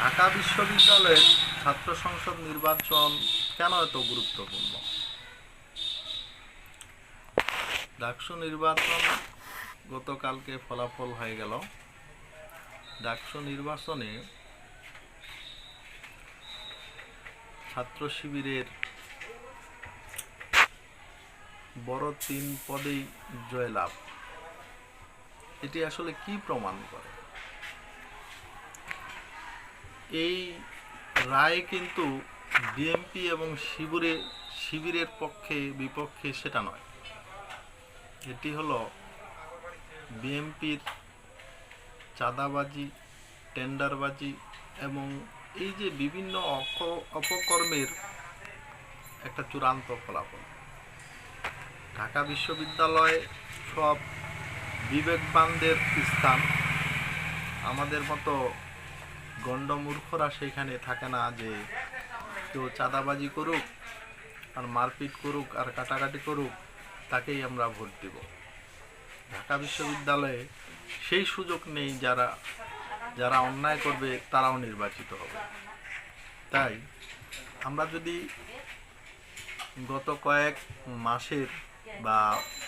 ঢাকা বিশ্ববিদ্যালয়ের ছাত্র সংসদ নির্বাচন কেন এত গুরুত্বপূর্ণ? ডাকসু নির্বাচন গতকালকে ফলাফল হয়ে গেল। ডাকসু নির্বাচনে ছাত্র শিবিরের বড় 3 পদেই জয়লাভ। এটি আসলে কি প্রমাণ করে? এই রায় কিন্তু বিএনপি এবং শিবিরের পক্ষে বিপক্ষে সেটা নয়। এটি হলো বিএনপির চাঁদাবাজি, টেন্ডারবাজি এবং এই যে বিভিন্ন অপকর্মের একটা চূড়ান্ত ফলাফল। ঢাকা বিশ্ববিদ্যালয় সব বিবেকবানদের স্থান। আমাদের মতো গণ্ডমূর্খরা সেখানে থাকে না যে কেউ চাঁদাবাজি করুক আর মারপিট করুক আর কাটাকাটি করুক তাকেই আমরা ভোট দেব। ঢাকা বিশ্ববিদ্যালয়ে সেই সুযোগ নেই। যারা অন্যায় করবে তারাও নির্বাচিত হবে। তাই আমরা যদি গত কয়েক মাসের বা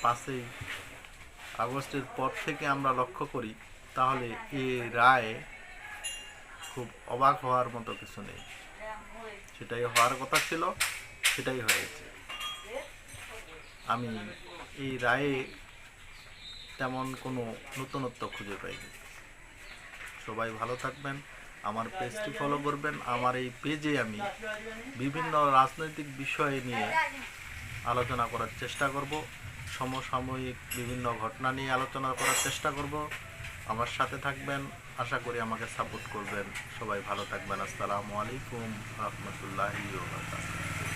5ই আগস্টের পর থেকে আমরা লক্ষ্য করি, তাহলে এই রায় খুব অবাক হওয়ার মতো কিছু নেই। সেটাই হওয়ার কথা ছিল, সেটাই হয়েছে। আমি এই রায়ে তেমন কোনো নতুনত্ব খুঁজে পাইনি। সবাই ভালো থাকবেন, আমার পেজটি ফলো করবেন। আমার এই পেজে আমি বিভিন্ন রাজনৈতিক বিষয় নিয়ে আলোচনা করার চেষ্টা করব, সমসাময়িক বিভিন্ন ঘটনা নিয়ে আলোচনা করার চেষ্টা করব। আমার সাথে থাকবেন, আশা করি আমাকে সাপোর্ট করবেন। সবাই ভালো থাকবেন। আসসালামু আলাইকুম রহমতুল্লাহি ওয়া বারাকাতুহু।